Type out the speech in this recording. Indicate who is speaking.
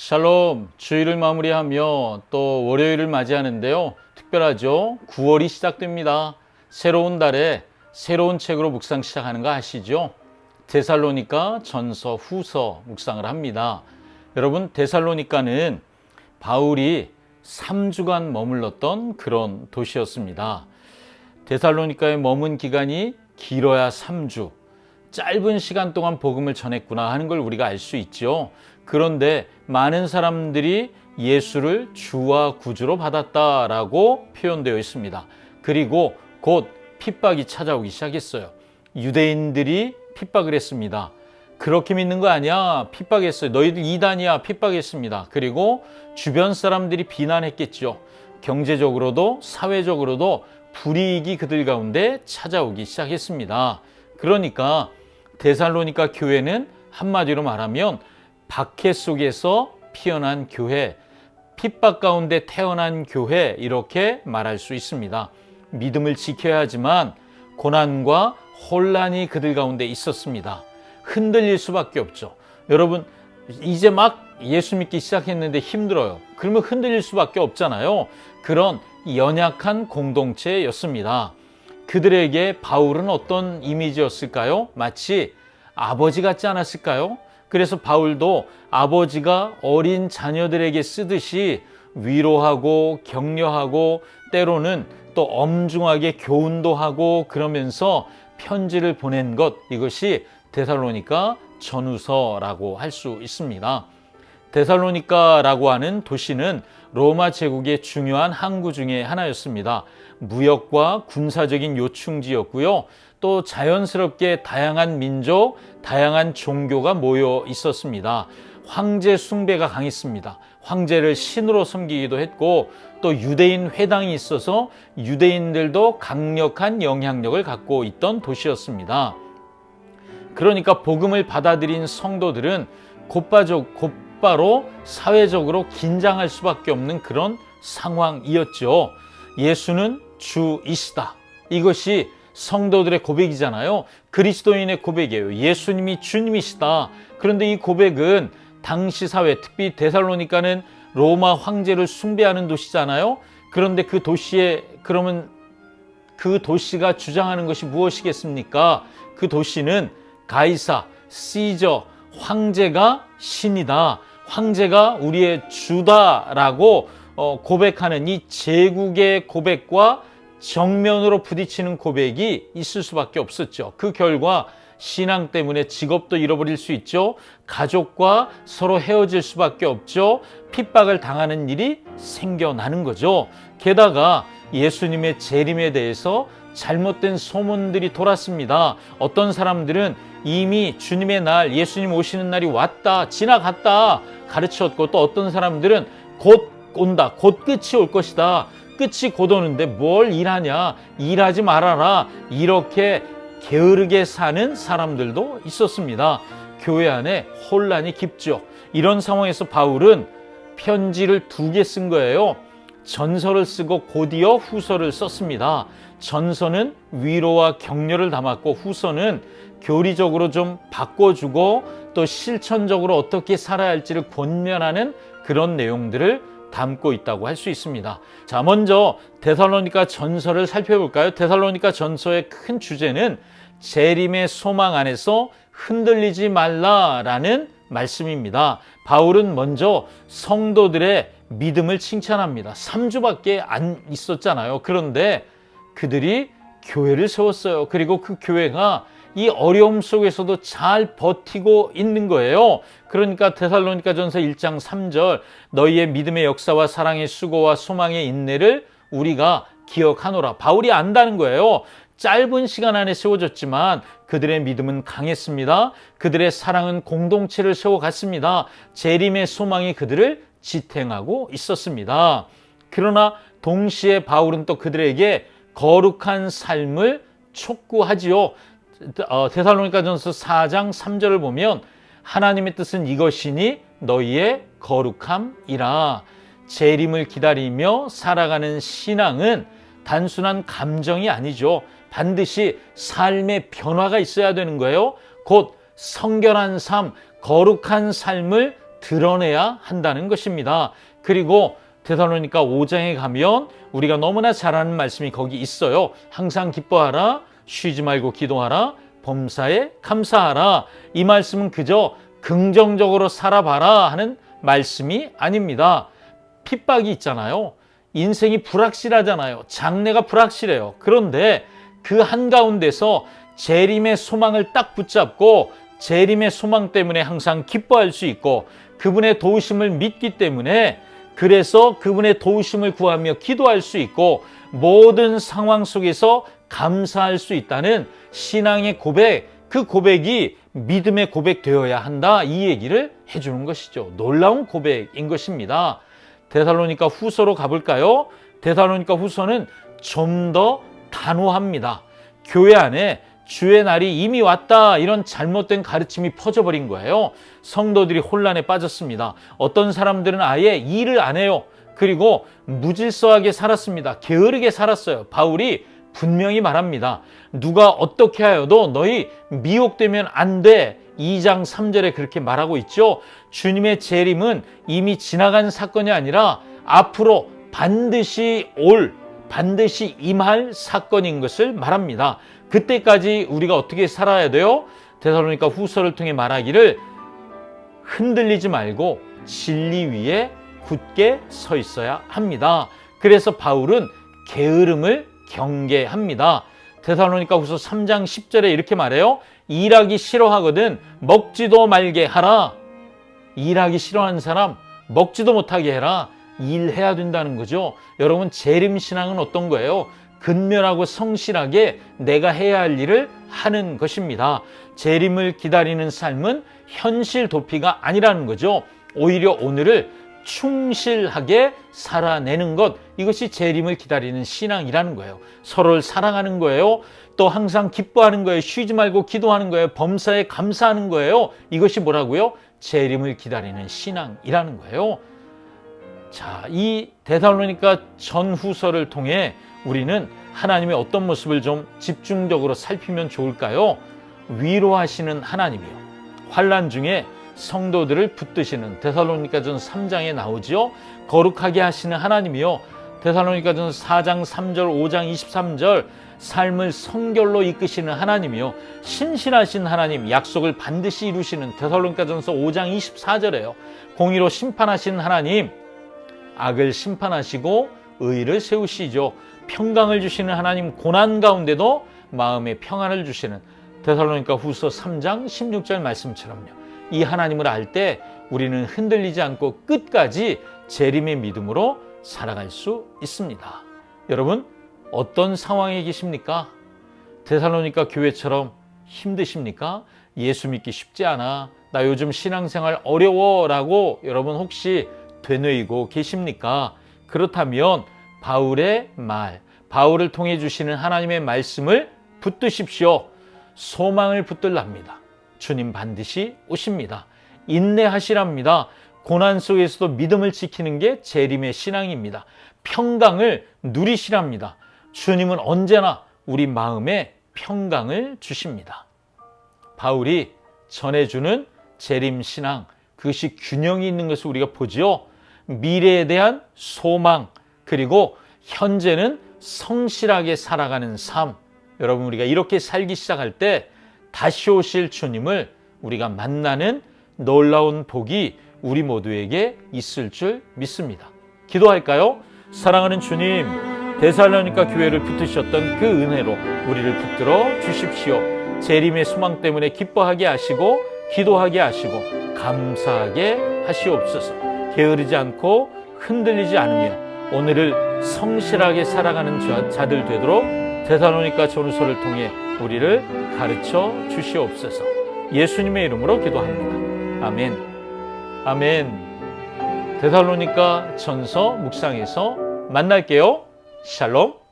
Speaker 1: 샬롬, 주일을 마무리하며 또 월요일을 맞이하는데요. 특별하죠. 9월이 시작됩니다. 새로운 달에 새로운 책으로 묵상 시작하는 거 아시죠? 데살로니가 전서 후서 묵상을 합니다. 여러분, 데살로니가는 바울이 3주간 머물렀던 그런 도시였습니다. 데살로니가에 머문 기간이 길어야 3주, 짧은 시간 동안 복음을 전했구나 하는 걸 우리가 알 수 있죠. 그런데 많은 사람들이 예수를 주와 구주로 받았다라고 표현되어 있습니다. 그리고 곧 핍박이 찾아오기 시작했어요. 유대인들이 핍박을 했습니다. 그렇게 믿는 거 아니야? 핍박했어요. 너희들 이단이야? 핍박했습니다. 그리고 주변 사람들이 비난했겠죠. 경제적으로도 사회적으로도 불이익이 그들 가운데 찾아오기 시작했습니다. 그러니까 데살로니가 교회는 한마디로 말하면 박해 속에서 피어난 교회, 핍박 가운데 태어난 교회, 이렇게 말할 수 있습니다. 믿음을 지켜야 하지만 고난과 혼란이 그들 가운데 있었습니다. 흔들릴 수밖에 없죠. 여러분, 이제 막 예수 믿기 시작했는데 힘들어요. 그러면 흔들릴 수밖에 없잖아요. 그런 연약한 공동체였습니다. 그들에게 바울은 어떤 이미지였을까요? 마치 아버지 같지 않았을까요? 그래서 바울도 아버지가 어린 자녀들에게 쓰듯이 위로하고 격려하고 때로는 또 엄중하게 교훈도 하고 그러면서 편지를 보낸 것, 이것이 데살로니가 전후서라고 할 수 있습니다. 데살로니가라고 하는 도시는 로마 제국의 중요한 항구 중에 하나였습니다. 무역과 군사적인 요충지였고요. 또 자연스럽게 다양한 민족, 다양한 종교가 모여 있었습니다. 황제 숭배가 강했습니다. 황제를 신으로 섬기기도 했고 또 유대인 회당이 있어서 유대인들도 강력한 영향력을 갖고 있던 도시였습니다. 그러니까 복음을 받아들인 성도들은 곧바로 사회적으로 긴장할 수밖에 없는 그런 상황이었죠. 예수는 주이시다. 이것이 성도들의 고백이잖아요. 그리스도인의 고백이에요. 예수님이 주님이시다. 그런데 이 고백은 당시 사회, 특히 데살로니가는 로마 황제를 숭배하는 도시잖아요. 그런데 그 도시에 그러면 그 도시가 주장하는 것이 무엇이겠습니까? 그 도시는 가이사, 시저, 황제가 신이다. 황제가 우리의 주다라고 고백하는 이 제국의 고백과 정면으로 부딪히는 고백이 있을 수밖에 없었죠. 그 결과 신앙 때문에 직업도 잃어버릴 수 있죠. 가족과 서로 헤어질 수밖에 없죠. 핍박을 당하는 일이 생겨나는 거죠. 게다가 예수님의 재림에 대해서 잘못된 소문들이 돌았습니다. 어떤 사람들은 이미 주님의 날, 예수님 오시는 날이 왔다, 지나갔다 가르쳤고, 또 어떤 사람들은 곧 온다, 곧 끝이 올 것이다, 끝이 곧 오는데 뭘 일하냐, 일하지 말아라, 이렇게 게으르게 사는 사람들도 있었습니다. 교회 안에 혼란이 깊죠. 이런 상황에서 바울은 편지를 2개 쓴 거예요. 전서를 쓰고 곧이어 후서를 썼습니다. 전서는 위로와 격려를 담았고 후서는 교리적으로 좀 바꿔주고 또 실천적으로 어떻게 살아야 할지를 권면하는 그런 내용들을 담고 있다고 할 수 있습니다. 자, 먼저 데살로니가 전서를 살펴볼까요? 데살로니가 전서의 큰 주제는 재림의 소망 안에서 흔들리지 말라라는 말씀입니다. 바울은 먼저 성도들의 믿음을 칭찬합니다. 3주밖에 안 있었잖아요. 그런데 그들이 교회를 세웠어요. 그리고 그 교회가 이 어려움 속에서도 잘 버티고 있는 거예요. 그러니까 데살로니가전서 1장 3절 너희의 믿음의 역사와 사랑의 수고와 소망의 인내를 우리가 기억하노라. 바울이 안다는 거예요. 짧은 시간 안에 세워졌지만 그들의 믿음은 강했습니다. 그들의 사랑은 공동체를 세워갔습니다. 재림의 소망이 그들을 지탱하고 있었습니다. 그러나 동시에 바울은 또 그들에게 거룩한 삶을 촉구하지요. 데살로니가전서 4장 3절을 보면 하나님의 뜻은 이것이니 너희의 거룩함이라. 재림을 기다리며 살아가는 신앙은 단순한 감정이 아니죠. 반드시 삶의 변화가 있어야 되는 거예요. 곧 성결한 삶, 거룩한 삶을 드러내야 한다는 것입니다. 그리고 데살로니가 5장에 가면 우리가 너무나 잘 아는 말씀이 거기 있어요. 항상 기뻐하라, 쉬지 말고 기도하라, 범사에 감사하라. 이 말씀은 그저 긍정적으로 살아봐라 하는 말씀이 아닙니다. 핍박이 있잖아요. 인생이 불확실하잖아요. 장래가 불확실해요. 그런데 그 한가운데서 재림의 소망을 딱 붙잡고 재림의 소망 때문에 항상 기뻐할 수 있고 그분의 도우심을 믿기 때문에 그래서 그분의 도우심을 구하며 기도할 수 있고 모든 상황 속에서 감사할 수 있다는 신앙의 고백, 그 고백이 믿음의 고백 되어야 한다, 이 얘기를 해주는 것이죠. 놀라운 고백인 것입니다. 데살로니가 후서로 가볼까요? 데살로니가 후서는 좀 더 단호합니다. 교회 안에 주의 날이 이미 왔다, 이런 잘못된 가르침이 퍼져버린 거예요. 성도들이 혼란에 빠졌습니다. 어떤 사람들은 아예 일을 안 해요. 그리고 무질서하게 살았습니다. 게으르게 살았어요. 바울이 분명히 말합니다. 누가 어떻게 하여도 너희 미혹되면 안 돼. 2장 3절에 그렇게 말하고 있죠. 주님의 재림은 이미 지나간 사건이 아니라 앞으로 반드시 임할 사건인 것을 말합니다. 그때까지 우리가 어떻게 살아야 돼요? 데살로니가 후서를 통해 말하기를 흔들리지 말고 진리 위에 굳게 서 있어야 합니다. 그래서 바울은 게으름을 경계합니다. 데살로니가 후서 3장 10절에 이렇게 말해요. 일하기 싫어하거든 먹지도 말게 하라. 일하기 싫어하는 사람 먹지도 못하게 해라. 일해야 된다는 거죠. 여러분, 재림신앙은 어떤 거예요? 근면하고 성실하게 내가 해야 할 일을 하는 것입니다. 재림을 기다리는 삶은 현실 도피가 아니라는 거죠. 오히려 오늘을 충실하게 살아내는 것, 이것이 재림을 기다리는 신앙이라는 거예요. 서로를 사랑하는 거예요. 또 항상 기뻐하는 거예요. 쉬지 말고 기도하는 거예요. 범사에 감사하는 거예요. 이것이 뭐라고요? 재림을 기다리는 신앙이라는 거예요. 자, 이 데살로니가 전후서를 통해 우리는 하나님의 어떤 모습을 좀 집중적으로 살피면 좋을까요? 위로하시는 하나님이요, 환난 중에 성도들을 붙드시는 데살로니가전 3장에 나오죠. 거룩하게 하시는 하나님이요, 데살로니가전 4장 3절 5장 23절 삶을 성결로 이끄시는 하나님이요, 신실하신 하나님, 약속을 반드시 이루시는 데살로니가전서 5장 24절에요. 공의로 심판하시는 하나님, 악을 심판하시고 의를 세우시죠. 평강을 주시는 하나님, 고난 가운데도 마음의 평안을 주시는 데살로니가 후서 3장 16절 말씀처럼요. 이 하나님을 알 때 우리는 흔들리지 않고 끝까지 재림의 믿음으로 살아갈 수 있습니다. 여러분, 어떤 상황에 계십니까? 데살로니가 교회처럼 힘드십니까? 예수 믿기 쉽지 않아, 나 요즘 신앙생활 어려워 라고 여러분 혹시 되뇌이고 계십니까? 그렇다면 바울의 말, 바울을 통해 주시는 하나님의 말씀을 붙드십시오. 소망을 붙들랍니다. 주님 반드시 오십니다. 인내하시랍니다. 고난 속에서도 믿음을 지키는 게 재림의 신앙입니다. 평강을 누리시랍니다. 주님은 언제나 우리 마음에 평강을 주십니다. 바울이 전해주는 재림 신앙, 그것이 균형이 있는 것을 우리가 보지요. 미래에 대한 소망, 그리고 현재는 성실하게 살아가는 삶. 여러분, 우리가 이렇게 살기 시작할 때 다시 오실 주님을 우리가 만나는 놀라운 복이 우리 모두에게 있을 줄 믿습니다. 기도할까요? 사랑하는 주님, 데살로니가 교회를 붙드셨던 그 은혜로 우리를 붙들어 주십시오. 재림의 소망 때문에 기뻐하게 하시고 기도하게 하시고 감사하게 하시옵소서. 게으르지 않고 흔들리지 않으며 오늘을 성실하게 살아가는 자들 되도록 데살로니가 전후서를 통해 우리를 가르쳐 주시옵소서. 예수님의 이름으로 기도합니다. 아멘. 아멘. 데살로니가 전서 묵상에서 만날게요. 샬롬.